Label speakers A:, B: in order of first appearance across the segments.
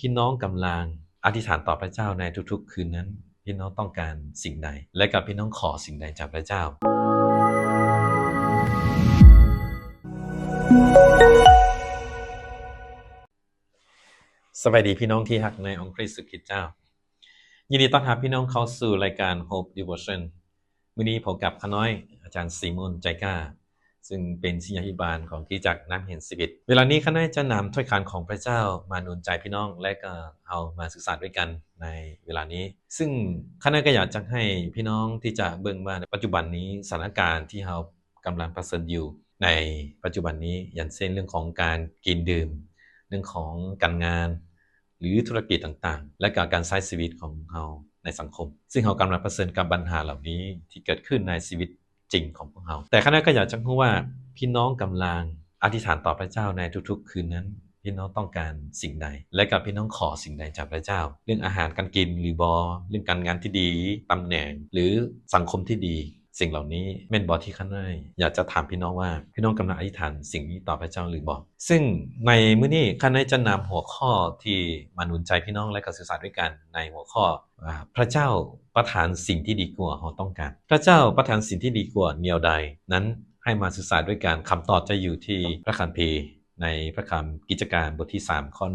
A: พี่น้องกำลังอธิษฐานต่อพระเจ้าในทุกๆคืนนั้นพี่น้องต้องการสิ่งใดและกับพี่น้องขอสิ่งใดจากพระเจ้าสวัสดีพี่น้องที่รักในองค์พระเยซูคริสต์เจ้ายินดีต้อนรับพี่น้องเข้าสู่รายการ Hope Devotion มื้อนี้ผมกับข้าน้อยอาจารย์ซีมอนใจกล้าซึ่งเป็นศิษยาภิบาลของคริสตจักรน้ำเห็นชีวิตเวลานี้ข้าน้อยจะนำถ้อยคำของพระเจ้ามาหนุนใจพี่น้องและก็เอามาศึกษาด้วยกันในเวลานี้ซึ่งข้าน้อยก็อยากจะให้พี่น้องที่จะเบิ่งว่าในปัจจุบันนี้สถานการณ์ที่เรากำลังประสบอยู่ในปัจจุบันนี้อย่างเช่นเรื่องของการกินดื่มเรื่องของการงานหรือธุรกิจต่างๆและการใช้ชีวิตของเราในสังคมซึ่งเรากำลังเผชิญกับปัญหาเหล่านี้ที่เกิดขึ้นในชีวิตจริงของพวกเราแต่ข้าน้อยก็อยากจะรู้ว่าพี่น้องกำลังอธิษฐานต่อพระเจ้าในทุกๆคืนนั้นพี่น้องต้องการสิ่งใดและกับพี่น้องขอสิ่งใดจากพระเจ้าเรื่องอาหารการกินหรือบเรื่องการงานที่ดีตำแหน่งหรือสังคมที่ดีสิ่งเหล่านี้แม่นบอที่ข้าน้อยอยากจะถามพี่น้องว่าพี่น้องกำลังอธิษฐานสิ่งนี้ต่อพระเจ้าหรือบ่ซึ่งในมื้อนี้ข้าน้อยจะนำหัวข้อที่มาหนุนใจพี่น้องและก็ศึกษาด้วยกันในหัวข้อพระเจ้าประทานสิ่งที่ดีกว่าเราต้องการพระเจ้าประทานสิ่งที่ดีกว่าแนวใดนั้นให้มาศึกษาด้วยกันคำตอบจะอยู่ที่พระคัมภีร์ในพระคัมภีร์กิจการบทที่3ข้อ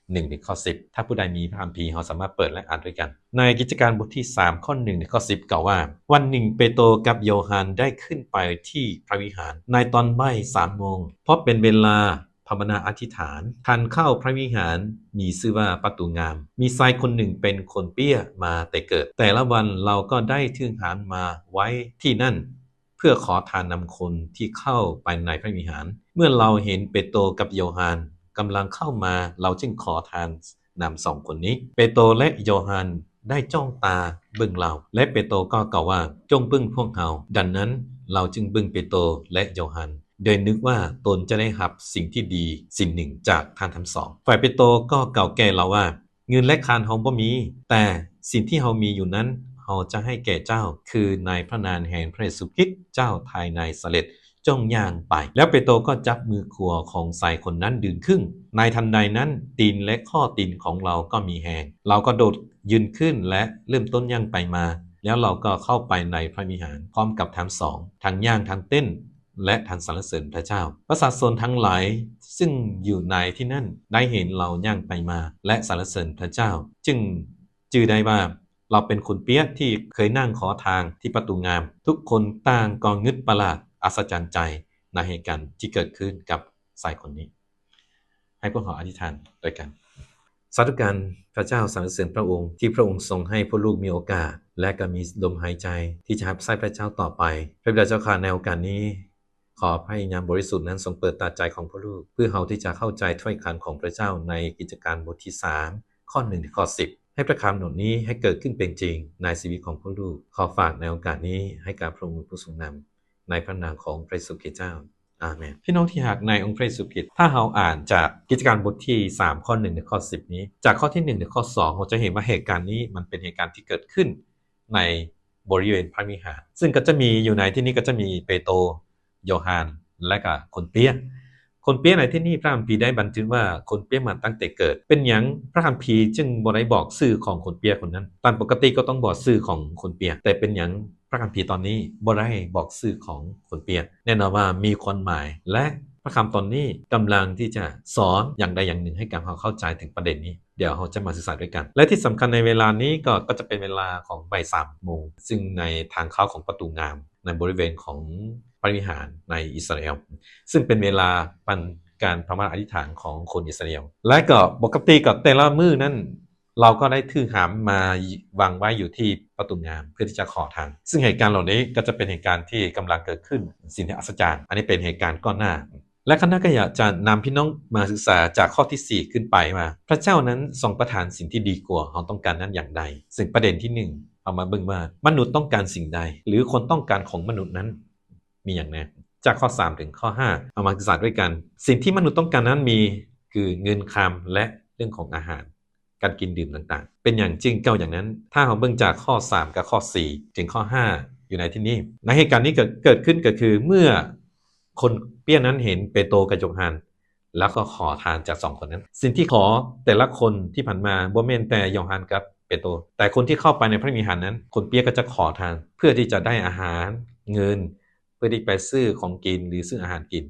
A: 1ถึงข้อ10ถ้าผู้ใดมีพระคัมภีร์เราสามารถเปิดและอ่านด้วยกันในกิจการบทที่3ข้อ1ถึงข้อ10กล่าวว่าวันหนึ่งเปโตรกับโยฮันได้ขึ้นไปที่พระวิหารในตอนบ่าย3 โมงเพราะเป็นเวลาภาวนาอธิษฐานทานเข้าพระวิหารมีชื่อว่าประตูงามมีชายคนหนึ่งเป็นคนเปี้ยมาแต่เกิดแต่ละวันเราก็ได้ถึงหารมาไว้ที่นั่นเพื่อขอทานนำคนที่เข้าไปในพระวิหารเมื่อเราเห็นเปโตรกับโยฮันกำลังเข้ามาเราจึงขอทานนำ2 คนนี้เปโตรและโยฮันได้จ้องตาเบิ่งเราและเปโตรก็กล่าวว่าจงเบิ่งพวกเราดังนั้นเราจึงเบิ่งเปโตรและโยฮันโดยนึกว่าตนจะได้รับสิ่งที่ดีสิ่งหนึ่งจากท่านทั้งสองฝ่ายเปโตรก็กล่าวแก่เราว่าเงินและคานเฮาบ่มีแต่สิ่งที่เฮามีอยู่นั้นเฮาจะให้แก่เจ้าคือในพระนามแห่งพระเยซูคริสต์เจ้าภายในเสด็จจ้องย่างไปแล้วเปโตรก็จับมือขวาของชายคนนั้นดึงขึ้นในทันใดนั้นตีนและข้อตีนของเราก็มีแหงเราก็โดดยืนขึ้นและเริ่มต้นย่างไปมาแล้วเราก็เข้าไปในพระวิหารพร้อมกับทั้งสองทั้งย่างทั้งเต้นและทั้งสรรเสริญพระเจ้าประชาชนทั้งหลายซึ่งอยู่ในที่นั่นได้เห็นเราย่างไปมาและสรรเสริญพระเจ้าจึงจื่อได้ว่าเราเป็นคนเปี้ยที่เคยนั่งขอทางที่ประตูงามทุกคนต่างก็งึดประหลาดอัศจรรย์ใจในเหตุการณ์ที่เกิดขึ้นกับชายคนนี้ให้พวกเราอธิษฐานด้วยกันสาธุการพระเจ้าสรรเสริญพระองค์ที่พระองค์ทรงให้พวกลูกมีโอกาสและก็มีลมหายใจที่จะรับใช้พระเจ้าต่อไปพระบิดาเจ้าข้าในโอกาสนี้ขอพระวิญญาณบริสุทธิ์นั้นทรงเปิดตาใจของพวกลูกเพื่อเราที่จะเข้าใจถ้อยคำของพระเจ้าในกิจการบทที่3ข้อ1ถึงข้อ10ให้พระคำหนุนนี้ให้เกิดขึ้นเป็นจริงในชีวิตของพวกลูกขอฝากในโอกาสนี้ให้กับพระองค์ผู้ทรงนำในพระนามของพระเยซูคริสต์เจ้าอาเมนพี่น้องที่รักในองค์พระเยซูคริสต์ถ้าเราอ่านจากกิจการบทที่3ข้อ1ถึงข้อ10นี้จากข้อที่1ถึงข้อ2เราจะเห็นว่าเหตุการณ์นี้มันเป็นเหตุการณ์ที่เกิดขึ้นในบริเวณพระวิหารซึ่งก็จะมีอยู่ในที่นี้ก็จะมีเปโตรโยฮันและก็คนเปี้ยในที่นี้พระคัมภีร์ได้บันทึกว่าคนเปี้ยมาตั้งแต่เกิดเป็นหยังพระคัมภีร์จึงบ่ได้บอกชื่อของคนเปี้ยคนนั้นตามปกติก็ต้องบอกชื่อของคนเปี้ยแต่เป็นหยังพระคัมภีร์ตอนนี้บ่ได้บอกชื่อของคนเปี้ยแน่นอนว่ามีความหมายและพระคำตอนนี้กำลังที่จะสอนอย่างใดอย่างหนึ่งให้กับเราเข้าใจถึงประเด็นนี้เดี๋ยวเราจะมาศึกษาด้วยกันและที่สำคัญในเวลานี้ก็จะเป็นเวลาของบ่าย3 โมงซึ่งในทางเข้าของประตูงามในบริเวณของพระวิหารในอิสราเอลซึ่งเป็นเวลาการพระมาอธิษฐานของคนอิสราเอลและก็ปกติกับแต่ละมื้อนั้นเราก็ได้ถือหามมาวางไว้อยู่ที่ประตูงามเพื่อที่จะขอทานซึ่งเหตุการณ์เหล่านี้ก็จะเป็นเหตุการณ์ที่กำลังเกิดขึ้นสิ่งที่อัศจรรย์อันนี้เป็นเหตุการณ์ก่อนหน้าและคณะก็อยากจะนำพี่น้องมาศึกษาจากข้อที่4ขึ้นไปว่าพระเจ้านั้นทรงประทานสิ่งที่ดีกว่าเราต้องการนั้นอย่างใดซึ่งประเด็นที่1เอามาเบิ่งว่ามนุษย์ต้องการสิ่งใดหรือคนต้องการของมนุษย์นั้นมีอย่างไรจากข้อ3ถึงข้อ5เอามาศึกษาด้วยกันสิ่งที่มนุษย์ต้องการนั้นมีคือเงินคำและเรื่องของอาหารการกินดื่มต่างๆเป็นอย่างจริงเก่าอย่างนั้นถ้าเราเบิ่งจากข้อ3กับข้อ4ถึงข้อ5อยู่ในที่นี้ในเหตุการณ์นี้เกิดขึ้นก็คือเมื่อคนเปี้ยนั้นเห็นเปโตรกับโยฮัน แล้วก็ขอทานจาก2คนนั้นสิ่งที่ขอแต่ละคนที่ผ่านมาบ่แม่นแต่ยอห์นกับเปโตรแต่คนที่เข้าไปในพระวิหารนั้นคนเปียก็จะขอทานเพื่อที่จะได้อาหารเงินเพื่อที่ไปซื้อของกินหรือซื้ออาหารกิน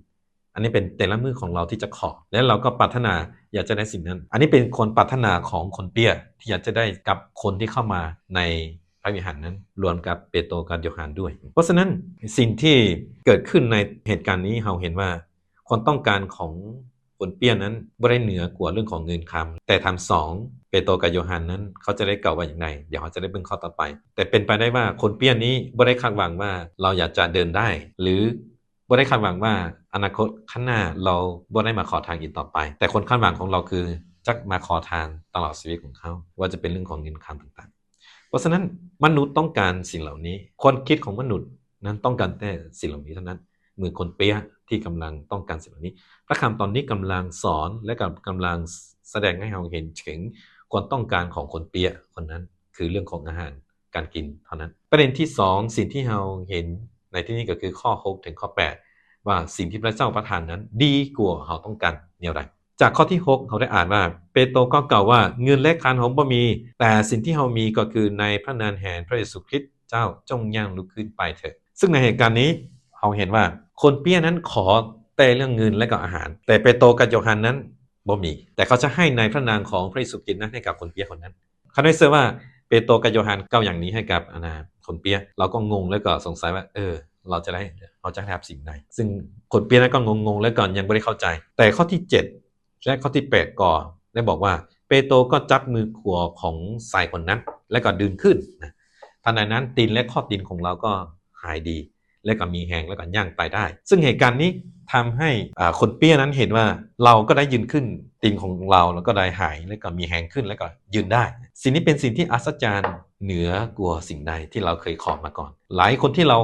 A: อันนี้เป็นแต่ละมื้อของเราที่จะขอและเราก็ปรารถนาอยากจะได้สิ่งนั้นอันนี้เป็นคนปรารถนาของคนเปียที่อยากจะได้กับคนที่เข้ามาในพระวิหารนั้นรวมกับเปโตรกับโยฮันด้วยเพราะฉะนั้นสิ่งที่เกิดขึ้นในเหตุการณ์นี้เราเห็นว่าความต้องการของคนเปียนั้นบ่ได้เหนือกว่าเรื่องของเงินคำแต่ทำ2เปโตรกับโยฮันนั้นเขาจะได้กล่าวว่าอย่างไรเดี๋ยวเราจะได้เบิ่งข้อต่อไปแต่เป็นไปได้ว่าคนเปียนี้บ่ได้คาดหวังว่าเราอยากจะเดินได้หรือบ่ได้คาดหวังว่าอนาคตข้างหน้าเราบ่ได้มาขอทานอีกต่อไปแต่คนคาดหวังของเราคือจะมาขอทานตลอดชีวิตของเขาว่าจะเป็นเรื่องของเงินคำต่างๆเพราะฉะนั้นมนุษย์ต้องการสิ่งเหล่านี้ความคิดของมนุษย์นั้นต้องการแต่สิ่งเหล่านี้เท่านั้นเหมือนคนเปียที่กำลังต้องการสิ่งเหล่านี้พระคำตอนนี้กำลังสอนและกำลังแสดงให้เราเห็นถึงความต้องการของคนเปียคนนั้นคือเรื่องของอาหารการกินเท่านั้นประเด็นที่2สิ่งที่เราเห็นในที่นี้ก็คือข้อ6ถึงข้อ8ว่าสิ่งที่พระเจ้าประทานนั้นดีกว่าเราต้องการแนวใดจากข้อที่6เราได้อ่านว่าเปโตรก็กล่าวว่าเงินและคานของบ่มีแต่สิ่งที่เรามีก็คือในพระนามแห่งพระเยซูคริสต์เจ้าจงย่างลุกขึ้นไปเถิดซึ่งในเหตุการณ์นี้เราเห็นว่าคนเปียนั้นขอแต่เรื่องเงินและก็อาหารแต่เปโตรกับโยฮันนั้นบ่มีแต่เขาจะให้ในพระนามของพระเยซูคริสต์นั้นให้กับคนเปียคนนั้นเขาได้เชื่อว่าเปโตรกับโยฮันกล่าวอย่างนี้ให้กับคนเปียเราก็งงแล้วก็สงสัยว่าเราจะได้รับสิ่งใดซึ่งคนเปียนั้นก็งงๆแล้วก่อนยังไม่ได้เข้าใจแต่ข้อที่7และข้อที่8ก็ได้บอกว่าเปโตรก็จับมือขวาของชายคนนั้นและก็ดึงขึ้นทันใดนั้นตีนและข้อตีนของเราก็หายดีและก็มีแหงและก็ย่างไปได้ซึ่งเหตุการณ์นี้ทำให้คนเปี้ยนั้นเห็นว่าเราก็ได้ยืนขึ้นตีนของเราแล้วก็ได้หายและก็มีแหงขึ้นแล้วก็ยืนได้สิ่งนี้เป็นสิ่งที่อัศจรรย์เหนือกว่าสิ่งใดที่เราเคยขอมาก่อนหลายคนที่เรา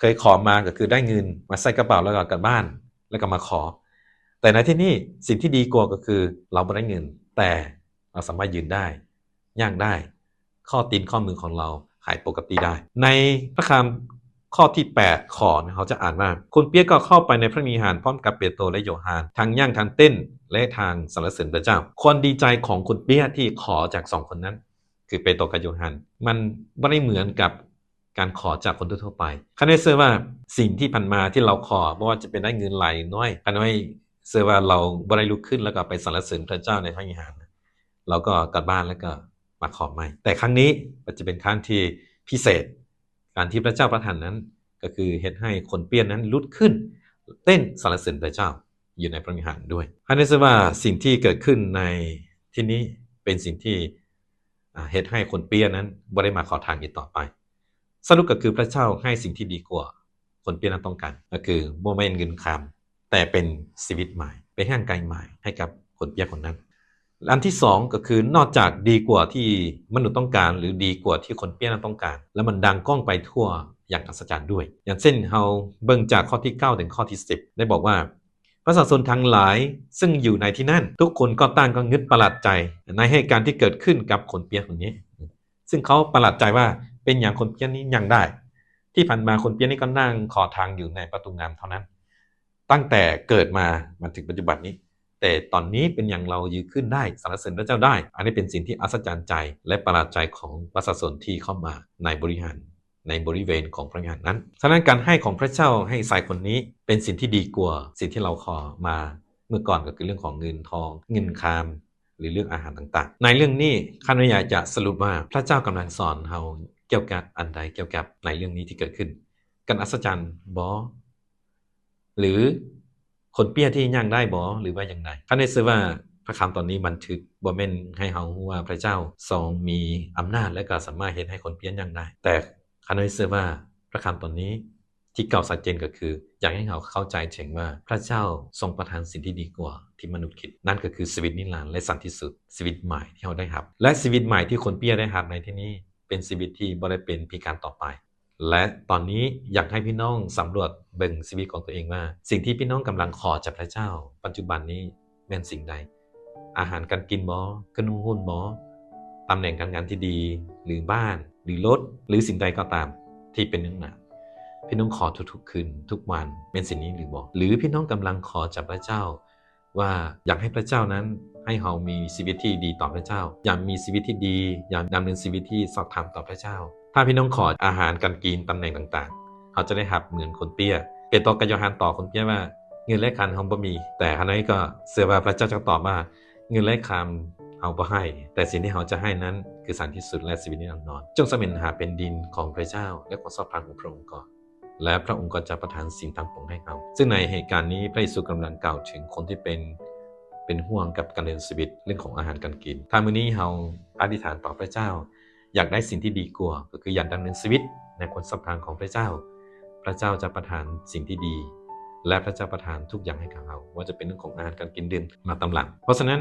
A: เคยขอมาก็คือได้เงินมาใส่กระเป๋าแล้วก็กลับบ้านแล้วก็มาขอแต่ในที่นี้สิ่งที่ดีกว่าก็คือเราไม่ได้เงินแต่เราสามารถยืนได้ย่างได้ข้อตีนข้อมือของเราหายปกติได้ในพระคำข้อที่8ข้อเขาจะอ่านว่าคนเปียก็เข้าไปในพระวิหารพร้อมกับเปโตรและโยฮันทางย่างทางเต้นและทางสรรเสริญพระเจ้าความดีใจของคนเปียที่ขอจาก2คนนั้นคือเปโตรกับโยฮันมันไม่ได้เหมือนกับการขอจากคนทั่วไปคันได้เชื่อว่าสิ่งที่ผ่านมาที่เราขอไม่ว่าจะเป็นได้เงินไหลน้อยคันได้เชื่อว่าเราบ่ได้ลุกขึ้นแล้วก็ไปสรรเสริญพระเจ้าในพระวิหารเราก็กลับบ้านแล้วก็มาขอใหม่แต่ครั้งนี้มันจะเป็นครั้งที่พิเศษการที่พระเจ้าประทานนั้นก็คือเฮ็ดให้คนเปียนั้นลุกขึ้นเต้นสรรเสริญพระเจ้าอยู่ในพระวิหารด้วยคันได้เชื่อว่าสิ่งที่เกิดขึ้นในที่นี้เป็นสิ่งที่เฮ็ดให้คนเปียนั้นบ่ได้มาขอทานอีกต่อไปสรุปก็คือพระเจ้าให้สิ่งที่ดีกว่าคนเปียนั้นต้องการก็คือบ่แม่นเงินคำแต่เป็นชีวิตใหม่เป็นร่างกายใหม่ให้กับคนเปียคนนั้นอันที่2ก็คือนอกจากดีกว่าที่มนุษย์ต้องการหรือดีกว่าที่คนเปียนั้นต้องการแล้วมันดังก้องไปทั่วอย่างอัศจรรย์ด้วยอย่างเช่นเฮาเบิ่งจากข้อที่9ถึงข้อที่10ได้บอกว่าประชาชนทั้งหลายซึ่งอยู่ในที่นั่นทุกคนก็ต่างก็งึดประหลาดใจในเหตุการณ์ที่เกิดขึ้นกับคนเปียคนนี้ซึ่งเขาประหลาดใจว่าเป็นอย่างคนเปียนี้ยังได้ที่ผ่านมาคนเปียนี้ก็นั่งขอทางอยู่ในประตูน้ำเท่านั้นตั้งแต่เกิดมาถึงปัจจุบันนี้แต่ตอนนี้เป็นอย่างเรายืนขึ้นได้สรรเสริญพระเจ้าได้อันนี้เป็นสิ่งที่อัศจรรย์ใจและประหลาดใจของประชาชนที่เข้ามาในบริเวณของพระวิหารนั้นฉะนั้นการให้ของพระเจ้าให้สายคนนี้เป็นสิ่งที่ดีกว่าสิ่งที่เราขอมาเมื่อก่อนก็คือเรื่องของเงินทองเงินคามหรือเรื่องอาหารต่างๆในเรื่องนี้ข้าพเจ้าอยากจะสรุปว่าพระเจ้ากำลังสอนเราเกี่ยวกับอันใดเกี่ยวกับในเรื่องนี้ที่เกิดขึ้นกันอัศจรรย์บ่หรือคนเปี้ยที่ย่างได้บ่หรือว่าอย่างไรข้าได้เชื่อว่าพระคำตอนนี้บันทึกบ่แม่นให้เรารู้ว่าพระเจ้าทรงมีอำนาจและก็สามารถเฮ็ดให้คนเปี้ยย่างได้แต่ข้าได้เชื่อว่าพระคำตอนนี้ที่กล่าวชัดเจนก็คืออยากให้เราเข้าใจถึงว่าพระเจ้าทรงประทานสิ่งที่ดีกว่าที่มนุษย์คิดนั่นก็คือชีวิตนิรันดร์และสันติสุขชีวิตใหม่ที่เราได้รับและชีวิตใหม่ที่คนเปี้ยได้รับในที่นี้เป็นชีวิตที่บ่ได้เป็นพิการต่อไปและตอนนี้อยากให้พี่น้องสำรวจเบิ่งชีวิตของตัวเองว่าสิ่งที่พี่น้องกำลังขอจากพระเจ้าปัจจุบันนี้แม่นสิ่งใดอาหารการกินบ่เครื่องนุ่งห่มบ่ตำแหน่งการงานที่ดีหรือบ้านหรือรถหรือสิ่งใดก็ตามที่เป็นเรื่องหนักพี่น้องขอทุกๆคืนทุกวันเป็นสิ่งนี้หรือบ่หรือพี่น้องกำลังขอจากพระเจ้า ว่าอยากให้พระเจ้านั้นให้เรามีชีวิตที่ดีต่อพระเจ้าอยากมีชีวิตที่ดีอยากดำเนินชีวิตที่สอบถามต่อพระเจ้าถ้าพี่น้องขออาหารการกินตำแหน่งต่างๆเขาจะได้หับเหมือนคนเปี้ยเปโตรกับโยฮันตอบคนเปี้ยว่าเงินและคำเขาบ่มีแต่อันนั้นก็เชื่อว่าพระเจ้าจะตอบว่าเงินและคำเอาบ่ให้แต่สิ่งที่เขาจะให้นั้นคือสันติสุขและชีวิตนิรันดรจงเสม็นหาเป็นดินของพระเจ้าและความชอบธรรมของพระองค์ก่อนและพระองค์ก็จะประทานสิ่งต่างๆให้เขาซึ่งในเหตุการณ์นี้พระเยซูกำลังกล่าวถึงคนที่เป็นห่วงกับการดำเนินชีวิตเรื่องของอาหารการกินถ้ามื้อนี้เราอธิษฐานต่อพระเจ้าอยากได้สิ่งที่ดีกว่าก็คืออยากดำเนินชีวิตในความชอบธรรมของพระเจ้าพระเจ้าจะประทานสิ่งที่ดีและพระเจ้าประทานทุกอย่างให้กับเราว่าจะเป็นเรื่องของอาหารการกินดื่มมาตำหลังเพราะฉะนั้น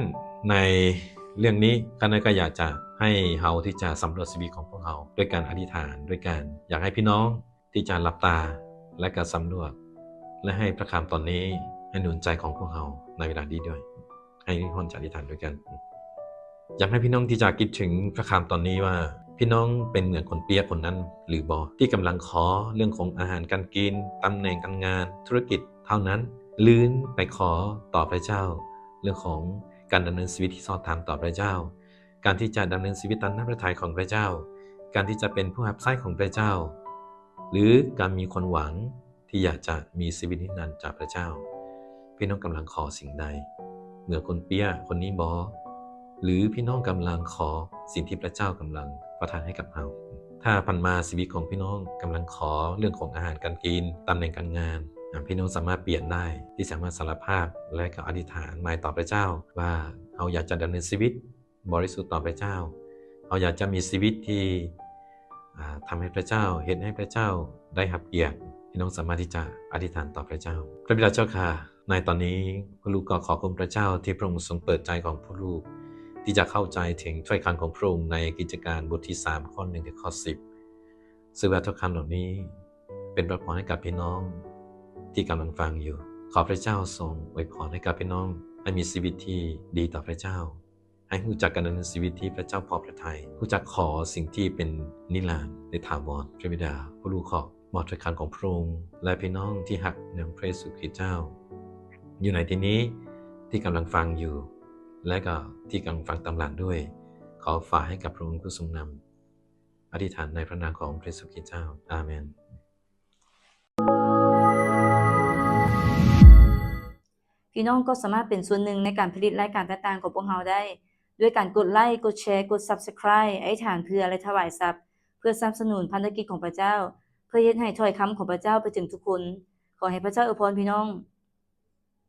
A: ในเรื่องนี้ข้าน้อยก็อยากจะให้เราที่จะสำรวจชีวิตของพวกเราด้วยการอธิษฐานด้วยการอยากให้พี่น้องที่จะหลับตาและก็สำรวจและให้พระคำตอนนี้ให้หนุนใจของพวกเราในเวลานี้ด้วยให้ทุกคนจะอธิษฐานด้วยกันอยากให้พี่น้องที่จะคิดถึงพระคำตอนนี้ว่าพี่น้องเป็นเหมือนคนเปียคนนั้นหรือบ่ที่กำลังขอเรื่องของอาหารการกินตำแหน่งการงานธุรกิจเท่านั้นลื่นไปขอต่อพระเจ้าเรื่องของการดำเนินชีวิตที่สอดทางต่อพระเจ้าการที่จะดำเนินชีวิตตามน้ำพระทัยของพระเจ้าการที่จะเป็นผู้รับใช้ของพระเจ้าหรือการมีความหวังที่อยากจะมีชีวิตนิรันดร์จากพระเจ้าพี่น้องกำลังขอสิ่งใดเหมือนคนเปียคนนี้บ่หรือพี่น้องกำลังขอสิ่งที่พระเจ้ากำลังประทานให้กับเราถ้าผ่านมาชีวิตของพี่น้องกำลังขอเรื่องของอาหารการกินตำแหน่งการงานพี่น้องสามารถเปลี่ยนได้ที่สามารถสารภาพและก็อธิษฐานมาต่อพระเจ้าว่าเราอยากจะดำเนินชีวิตบริสุทธิ์ต่อพระเจ้าเราอยากจะมีชีวิตที่ทำให้พระเจ้าเห็นให้พระเจ้าได้รับเกียรติพี่น้องสามารถที่จะอธิษฐานต่อพระเจ้าพระบิดาเจ้าค่ะในตอนนี้พระลูกก็ขอบคุณพระเจ้าที่พระองค์ทรงเปิดใจของพระลูกที่จะเข้าใจถึงถ้อยคำของพระองค์ในกิจการบทที่3ข้อ1ถึงข้อ10ซึ่งว่าถ้อยคำเหล่านี้เป็นพระพรให้กับพี่น้องที่กำลังฟังอยู่ขอพระเจ้าทรงอวยพรให้กับพี่น้องให้มีชีวิตที่ดีต่อพระเจ้าให้รู้จักการดำเนินชีวิตที่พระเจ้าพอพระทัยรู้จักขอสิ่งที่เป็นนิรันดร์ในถาวรพระบิดาพระลูกขอมอบถ้อยคำของพระองค์และพี่น้องที่หักในพระเยซูคริสต์เจ้าอยู่ในที่นี้ที่กำลังฟังอยู่และก็ที่กำลังฟังตามหลังด้วยขอฝากให้กับพระองค์ผู้ทรงนำอธิษฐานในพระนามของพระเยซูคริสต์เจ้าอาเมน
B: พี่น้องก็สามารถเป็นส่วนหนึ่งในการผลิตรายการต่างๆของพวกเราได้ด้วยการกดไลค์กดแชร์กด Subscribe อธิษฐานเพื่อและถวายทรัพย์เพื่อสนับสนุนพันธกิจของพระเจ้าเพื่อเฮ็ดให้ถ้อยคำของพระเจ้าไปถึงทุกคนขอให้พระเจ้าอวยพรพี่น้อง